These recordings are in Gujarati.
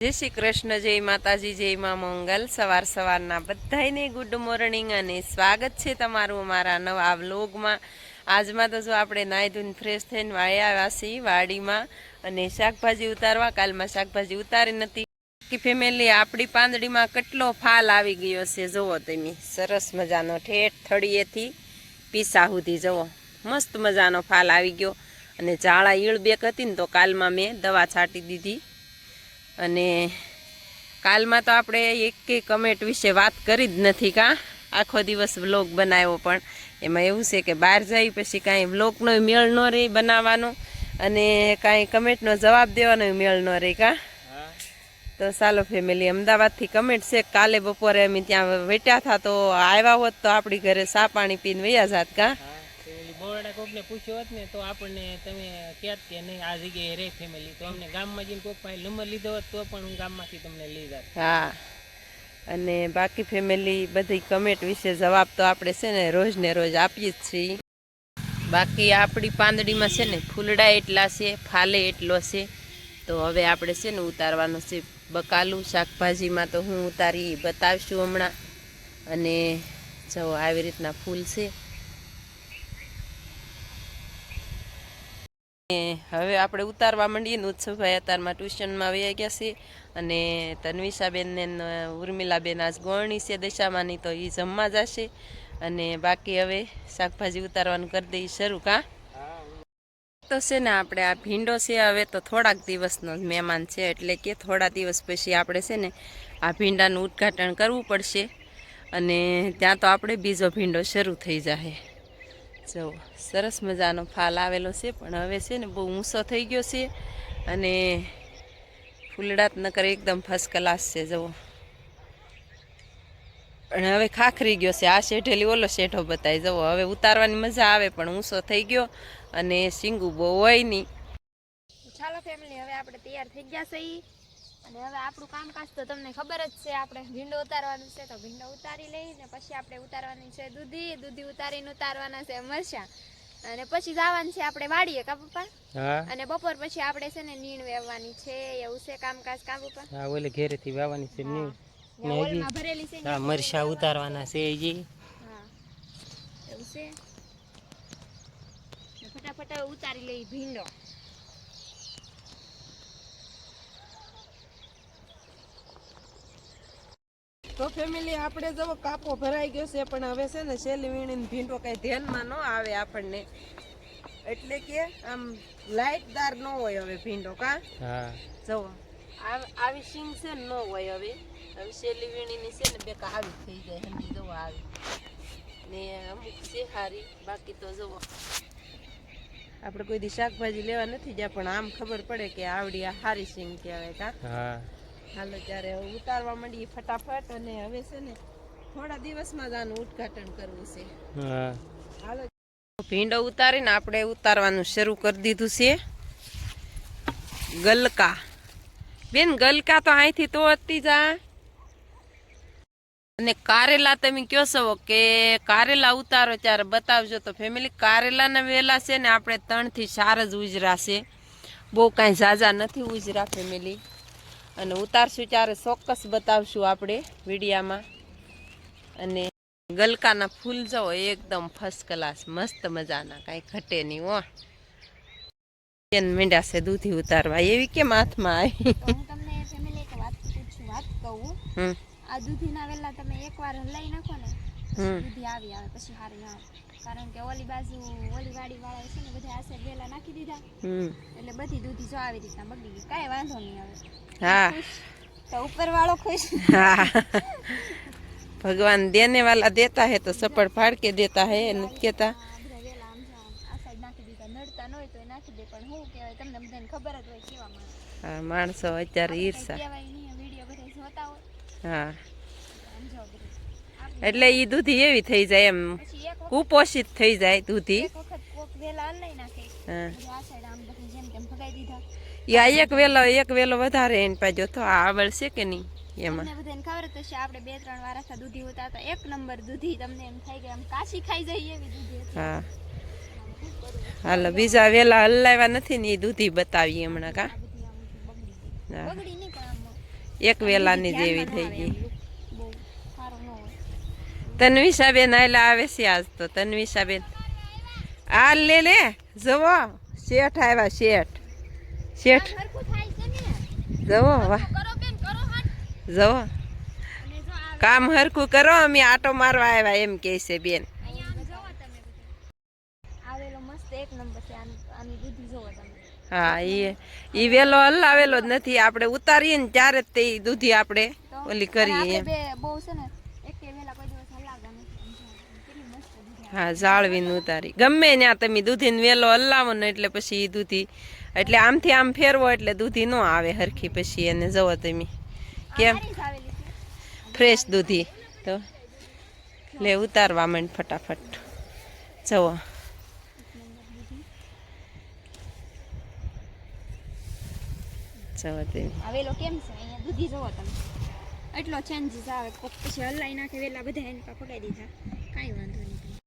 જય શ્રી કૃષ્ણ, જય માતાજી, જય મા મંગલ. સવારના બધાને ગુડ મોર્નિંગ અને સ્વાગત છે તમારું અમારા નવા વ્લોગમાં. આજમાં તો જો આપણે નાહી ધોઈને ફ્રેશ થઈને વાળી આવ્યા છીએ વાડીમાં અને શાકભાજી ઉતારવા. કાલમાં શાકભાજી ઉતારી નથી. ફેમિલી આપણી પાંદડીમાં કેટલો ફાલ આવી ગયો છે જુઓ તમે. સરસ મજાનો ઠેઠ થળીએથી પીસા સુધી જુઓ મસ્ત મજાનો ફાલ આવી ગયો. અને ઝાડા ઈળ બેક હતી ને તો કાલમાં મેં દવા છાંટી દીધી. અને કાલમાં તો આપણે એક કમેન્ટ વિશે વાત કરી જ નથી કાં. આખો દિવસ વ્લોગ બનાવ્યો પણ એમાં એવું છે કે બહાર જાય પછી કાંઈ વ્લોગનો મેળ ન રહે બનાવવાનો અને કાંઈ કમેન્ટનો જવાબ દેવાનો મેળ ન રહે કાં. તો ચાલો ફેમિલી, અમદાવાદથી કમેન્ટ છે. કાલે બપોરે અમે ત્યાં વેટ્યા હતા તો આવ્યા હોત તો આપણી ઘરે ચા પાણી પીને વયા જાત કાં. બોરડા કોકને પૂછ્યો હોત ને તો આપણને તમે ક્યાં કે નહીં આ જગ્યાએ રે ફેમિલી, તો અમને ગામમાં જઈને કોક પાસે નંબર લીધો હોત તો પણ હું ગામમાંથી તમને લઈ જાત. હા, અને બાકી ફેમિલી બધી કમેન્ટ વિશે જવાબ તો આપણે છે ને રોજ ને રોજ આપીએ જ છીએ. બાકી આપણી પાંદડીમાં છે ને ફૂલડા એટલા છે, ફાલે એટલો છે. તો હવે આપણે છે ને ઉતારવાનું છે બકાલું. શાકભાજીમાં તો હું ઉતારી બતાવશું હમણાં. અને જો આવી રીતના ફૂલ છે. હવે આપણે ઉતારવા માંડીએ ને. ઉત્સવભાઈ અત્યારમાં ટ્યુશનમાં વયા ગયા છે અને તન્વિષાબેન ને ઉર્મિલાબેન આજ ગોળણી છે દશામાની, તો એ જમવા જશે. અને બાકી હવે શાકભાજી ઉતારવાનું કરી દઈએ શરૂ કાં. તો છે ને આપણે આ ભીંડો છે હવે તો થોડાક દિવસનો મહેમાન છે, એટલે કે થોડા દિવસ પછી આપણે છે ને આ ભીંડાનું ઉદ્ઘાટન કરવું પડશે. અને ત્યાં તો આપણે બીજો ભીંડો શરૂ થઈ જાય. જો સરસ મજાનો ફાલ આવેલો છે પણ હવે છે ને બહુ ઊંચો થઈ ગયો છે અને ફૂલડાત નકર એકદમ ફર્સ્ટ ક્લાસ છે જુઓ. અને હવે ખાખરી ગયો છે. આ શેઠેલી ઓલો શેઠો બતાવી જવો. હવે ઉતારવાની મજા આવે પણ ઊંચો થઈ ગયો અને સિંગું બહુ હોય નહીં. ચાલો ફેમિલી, હવે આપણે તૈયાર થઈ ગયા છીએ અને હવે આપણું કામકાજ તો તમને ખબર જ છે. આપણે ભીંડો ઉતારવાનું છે તો ભીંડો ઉતારી લઈ ને પછી આપણે ઉતારવાની છે દૂધી ઉતારીને ઉતારવાના છે મરચાં અને પછી જવાનું છે આપણે વાડીએ કા પપ્પા. અને બપોર પછી આપણે છે ને નીણ વેવવાની છે. એવું છે કામકાજ કા પપ્પા. હા, ઓલે ઘેરેથી વાવવાની છે નીણ. ઓલમાં ભરેલી છે. હા, મરચાં ઉતારવાના છે જી. હા, એવું છે. ફટાફટ ઉતારી લઈ ભીંડો. તો ફેમિલી આપણે જો કાપો ભરાઈ ગયો છે પણ હવે છે ને શેલી વીણીને ભીંડો કઈ ધ્યાનમાં ન આવે આપણને, એટલે કે આમ લાઈટદાર ન હોય હવે ભીંડો કાં. જો આવી સિંગ છે ને ન હોય હવે શેલી વીણીની છે ને બેકા આવી થઈ જાય હંડી જવો આવી ને અમુક છે હારી. બાકી તો જુઓ આપણે કોઈ દી શાકભાજી લેવા નથી જ્યાં પણ આમ ખબર પડે કે આવડી આ હારી સિંગ કહેવાય કાં. હાલો ત્યારે ઉતારવા માંડીએ ફટાફટ. અને હવે છે ને થોડા દિવસમાં જ આનું ઉદ્ઘાટન કરવું છે. હાલો ભીંડો ઉતારીને આપણે ઉતારવાનું શરૂ કરી દીધું છે. ગલકા બેન, ગલકા તો અહીંથી તો હતી જા. અને કારેલા તમે કયો છો કે કારેલા ઉતારો ત્યારે બતાવજો. તો ફેમિલી કારેલાના વેલા છે ને આપણે 3 થી 4 જ ઉજરા છે, બહુ કાંઈ ઝાઝા નથી ઉજરા ફેમિલી. અને ઉતારશું ત્યારે ચોક્કસ બતાવશું આપણે વિડીયામાં. અને ગલકાના ફૂલ જાઓ એકદમ ફર્સ્ટ ક્લાસ મસ્ત મજાના, કાંઈ ઘટે નહીં હો. મીંડા છે દૂધી ઉતારવા, એવી કેમ હાથમાં આવી. હું તમને ફેમિલી એક વાત કહું. આ દૂધીના વેલા તમે એકવાર લઈ નાખો ને દૂધી આવી આવે પછી હારી આવે. કારણ કે ઓલી બાજુ ઓલી વાડી વાળા છે ને બધા આસે વેલા નાખી દીધા એટલે બધી દૂધી જો આવી રીતના બગડી ગઈ. કાંઈ વાંધો નહીં આવે. હા, તો ઉપર વાળો ખુશ. હા, ભગવાન દેને વાલા દેતા है तो सपड़ फाड़ के देता है નથી કેતા. હા, માણસો અત્યારે ઈર્ષા. હા, એટલે ઈ દૂધી એવી થઈ જાય એમ કુપોષિત થઈ જાય દૂધી. હા, એક વેલો વધારે એને પાજો તો આવડ છે કે નહીં એમાં. બધાને ખબર તો છે આપણે 2-3 વારસા દૂધી ઉતારતા એક નંબર દૂધી. તમને એમ થાય કે આમ કાશી ખાઈ જાય એવી દૂધી. હા, હાલો બીજા વેલા હલાવ્યા નથી ને એ દૂધી બતાવીએ હમણાં કા. બગડી નહીં પણ એક વેલાની જેવી થઈ ગઈ. બહુ સારું ન હોય. તન્વિષાબેન આયલા આવે છે આજ તો. તન્વિષાબેન આ લે જવો શેઠ આવ્યા શેઠ. શેઠ હરખું થાય છે ને. જવો વાહ કરો બેન કરો હાટ. જવો અને જો આ કામ હરખું કરો અમે આટો મારવા આવ્યા એમ કહે છે બેન. અહીંયા આમ જોવો તમે બધું. આવેલો મસ્ત એક નંબર છે આની દૂધી જોવો તમે. હા ઈ વેલો હલાવેલો જ નથી. આપણે ઉતારીએ ને ત્યારે જ તે ઈ દૂધી આપણે ઓલી કરીએ એમ. બે બહુ છે ને એક વેલા કોઈ દિવસ હલાવતા નથી. કેટલી મસ્ત દૂધી આવે. હા જાળવીને ઉતારી ગમે ત્યાં તમે દૂધીને વેલો હલાવો ને એટલે પછી ઈ દૂધી એટલે આમથી આમ ફેરવો એટલે દૂધી ન આવે હરખી પછી એને જવો તમે કેમ સારી જ આવેલી છે. ફ્રેશ દૂધી તો લે ઉતારવા માંડ ફટાફટ જવો. જવો તમે આવેલો કેમ છે અહીંયા દૂધી જોવો તમે. એટલો ચેન્જીસ આવે કોક પછી હલાઈ નાખે વેલા બધા એને પા પકાઈ દીધા. કાંઈ વાંધો નહીં.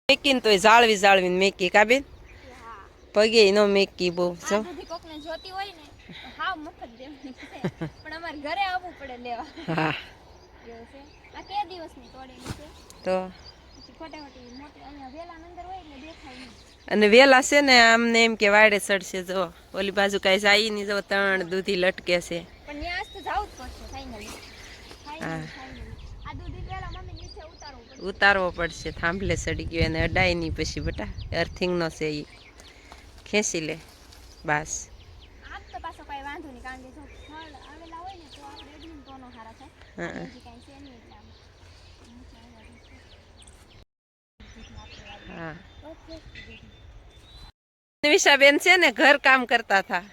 મેકીને તોય જાળવીને મેકી કાબેન હા પગે ન મેકી બહુ આ જો. દૂધી કોકને જોતી હોય ને તો હાવ મફત દેવાની છે. પણ અમારે ઘરે આવવું પડે લેવા. હા એવું છે. આ કે દિવસની તોડેલી છે. તો પછી ખોટી મોટી અહીંયા વેલા અંદર હોય એટલે દેખાય નહીં. અને વેલા છે ને આમને એમ કે વાડે ચડશે જો ઓલી બાજુ કાંઈ જાય નહીં જો 3 દૂધી લટકે છે. પણ ન્યાસ તો જવું જ પડશે ફાઇનલી. હા. આ દૂધી પેલા મમ્મી નીચે ઉતારવું પડશે. ઉતારવો પડશે થાંભલે ચડી ગયો એને અડાય નહીં પછી બટા અર્થિંગનો છે એ ખેંચી લે બસ. આમ તો પાછો કઈ વાંધો નહીં કારણ કે જો ફળ આવેલા હોય ને તો આપણે એડમિન કોનો હારા થાય. હા. બીજી કાંઈ છે નહીં એટલે આમ નીચે આવ્યા છે. હા ઓકે. નિમિષાબેન છે ને ઘર કામ કરતા હતા.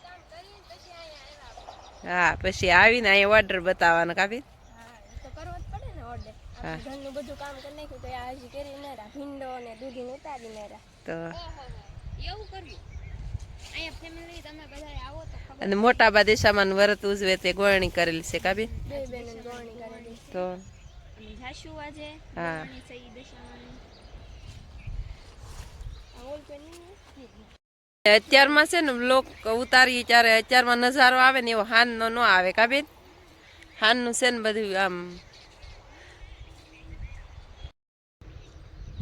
કામ કરીને પછી અહીંયા આવ્યા. હા પછી આવીને અહીંયા ઓર્ડર બતાવવાનો કાબી. હા એ તો કરવો જ પડે ને ઓર્ડર. હા. આપણે ઘરનું બધું કામ કરી નાખ્યું તો આ હજી કરી ન રહ્યા ભીંડો ને દૂધીને ઉતારી ન રહ્યા. તો એવું કરવું. અહીંયા ફેમિલી તમે બધા આવો તો ખબર. અને મોટા બા દિશામાં વ્રત ઉજવે તે ગોળણી કરેલી છે કાબી. બે બેન ગોળણી કરેલી. તો અને જાશુ આજે હા. ગોળણી સહી દશામાની. આ ઓલ પેન નહીં. અત્યારમાં છે ને બ્લોક ઉતારીએ ત્યારે અત્યારમાં નજારો આવે ને એવો હાનનો ન આવે કાબેન. હાનનું છે ને બધું આમ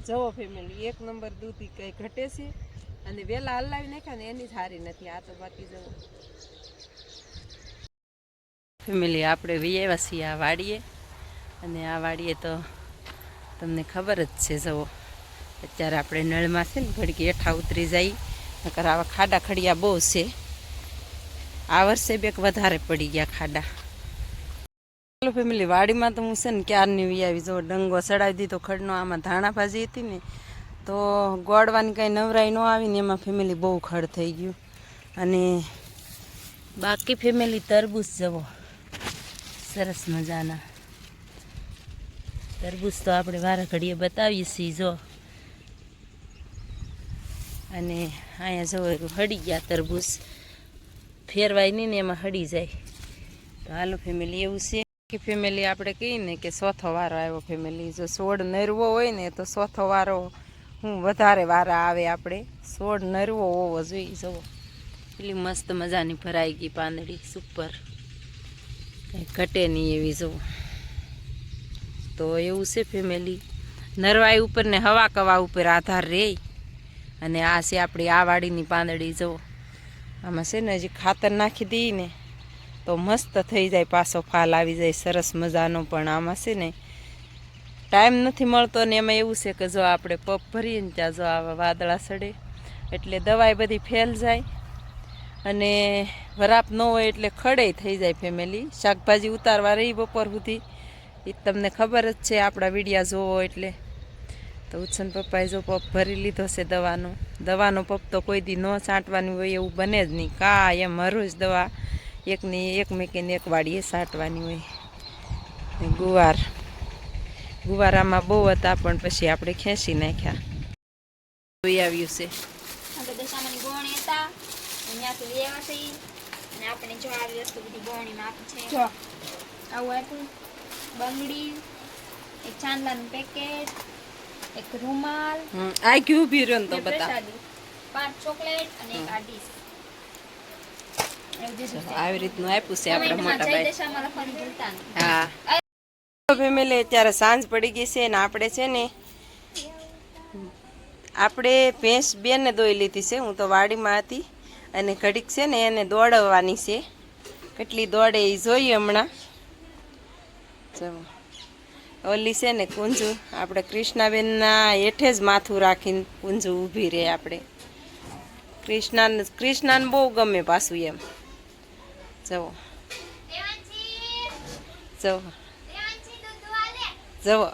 જવો ફેમિલી એક નંબર દૂધી કઈ ઘટે છે અને વેલા હલાવી નાખ્યા ને એની સારી નથી. આ તો બાકી જવો ફેમિલી આપણે વિયેવા છીએ આ વાડીએ અને આ વાડીએ તો તમને ખબર જ છે જવો અત્યારે આપણે નળમાં છે ને ઘડીક હેઠા ઉતરી જાય નકર આવા ખાડા ખડિયા બહુ છે. આ વર્ષે બેક વધારે પડી ગયા ખાડા. ચાલો ફેમિલી વાડીમાં તો હું છે ને ક્યારની વી આવી જો ડંગો ચડાવી દીધો ખડનો. આમાં ધાણા ભાજી હતી ને તો ગોળવાની કાંઈ નવરાઈ ન આવી ને એમાં ફેમિલી બહુ ખડ થઈ ગયું. અને બાકી ફેમિલી તરબૂચ જવો સરસ મજાના તરબૂચ તો આપણે વારા ઘડીએ બતાવીએ છીએ જો. અને અહીંયા જો હળી ગયા તરબૂચ ફેરવાય નહીં ને એમાં હળી જાય. તો હાલો ફેમિલી એવું છે કે ફેમિલી આપણે કહીએ ને કે ચોથો વારો આવ્યો ફેમિલી. જો છોડ નરવો હોય ને તો ચોથો વારો હું વધારે વારા આવે આપણે. છોડ નરવો હોવો જોઈએ જવો એટલી મસ્ત મજાની ભરાઈ ગઈ પાંદડી સુપર કંઈ ઘટે નહીં એવી જવો. તો એવું છે ફેમિલી નરવાઈ ઉપર ને હવા કવા ઉપર આધાર રહે. અને આ છે આપણી આ વાડીની પાંદડી જવો. આમાં છે ને હજી ખાતર નાખી દઈએ ને તો મસ્ત થઈ જાય પાછો ફાલ આવી જાય સરસ મજાનો. પણ આમાં છે ને ટાઈમ નથી મળતો ને એમાં એવું છે કે જો આપણે પપ ભરીએ ને ત્યાં જો આવા વાદળા સડે એટલે દવાઈ બધી ફેલ જાય અને વરાપ ન હોય એટલે ખડે થઈ જાય ફેમિલી. શાકભાજી ઉતારવા રહી બપોર સુધી એ તમને ખબર જ છે આપણા વિડીયા જોવો એટલે. તો ઉછન પપ્પાએ જો પપ ભરી લીધો છે દવાનો પપ તો કોઈ દી ન છાંટવાની હોય એવું બને જ નહીં. કા એમ હરોજ દવા એકની એક મેકીને એક વાડીએ છાંટવાની હોય. ગુવારામાં બહુ હતા પણ પછી આપણે ખેંચી નાખ્યા. જોઈ આવ્યું છે આપણે દશામાની ગોળણી હતા ત્યાંથી લેવા છે અને આપણે જો આવી વસ્તુ બધી ગોળણીમાં આપી છે. જો આવું આપ્યું બંગડી એક ચાંદલાનું પેકેટ એક રૂમાલ આ ક્યુ ભી રહ્યો ને તો બે બતા પ્રસાદી 5 ચોકલેટ અને એક આ ડીશ. આવી રીતનું આપ્યું છે આપણે મોટા જય ભાઈ. દશામાં લખવાનું ભૂલતા નહીં. હા ફેમિલી અત્યારે સાંજ પડી ગઈ છે ને આપણે છે ને આપણે ભેંસ બેને દોઈ લીધી છે. હું તો વાડીમાં હતી અને ઘડીક છે ને એને દોડવાની છે. કેટલી દોડે એ જોઈએ હમણાં. જો ઓલી છે ને કુંજુ આપણે કૃષ્ણાબેનના હેઠે જ માથું રાખીને કુંજુ ઊભી રહે. આપણે કૃષ્ણાને બહુ ગમે પાછું એમ. જવો જવો જવો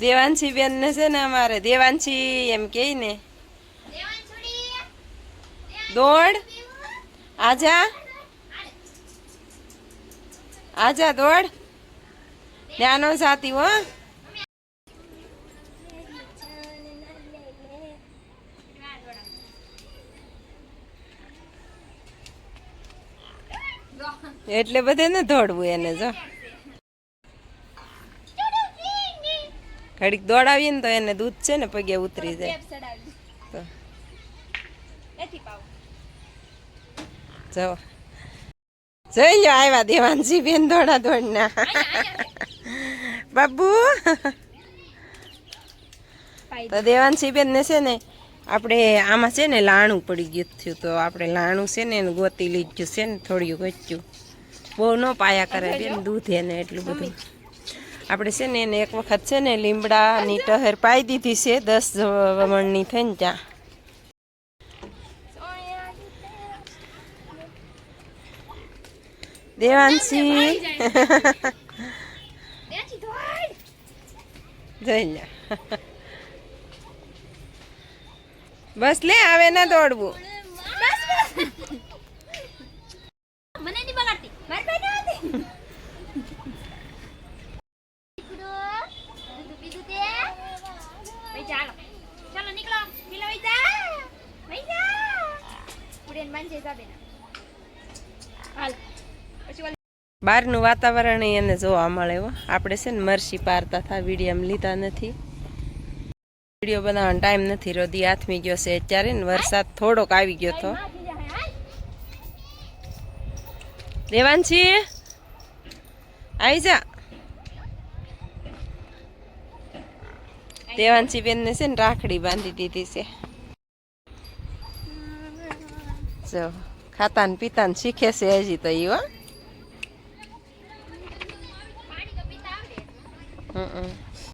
દેવાંશી બેન ને છે ને અમારે દેવાંશી એમ કે ને દોડ આજા આજા દોડ ત્યાંનો સાથી હો. એટલે બધે ને દોડવું એને. જો ઘડીક દોડાવીએ ને તો એને દૂધ છે ને પગે ઉતરી જાય. તો જો જોઈ લો આવ્યા દેવાંશી બેન દોડા દોડના. બાબુ તો દેવાંશી બેન ને છે ને આપણે આમાં છે ને લાણું પડી ગયું થયું તો આપણે લાણું છે ને એને ગોતી લીધું છે ને થોડું ગચ્યું. બહુ ન પાયા કરે બેન દૂધ એને એટલું બધું. આપણે છે ને એને એક વખત છે ને લીમડાની ટહેર પાઈ દીધી છે 10 મણની થઈને ત્યાં. દેવાંશી જઈ લે. બસ લે આવે ના દોડવું. મને નહીં બગાડતી મારી પાસે નથી. દૂધ પીધું તે ભાઈ ચાલો ચાલો નીકળો પીલો વઈ જા ઉડેન માનજે જાબેના હાલ પછી બહારનું વાતાવરણ એને જોવા મળે. આપણે છે ને મરસી પારતા હતા વિડીયો લીધા નથી. વિડીયો બનાવવાનો ટાઈમ નથી. રોદી હાથમી ગયો છે અત્યારે ને વરસાદ થોડોક આવી ગયો હતો. દેવાંશી આવી જા. દેવાંશી બેનને છે ને રાખડી બાંધી દીધી છે. જો ખાતા ને પીતા ને શીખે છે હજી તો ઈ. હો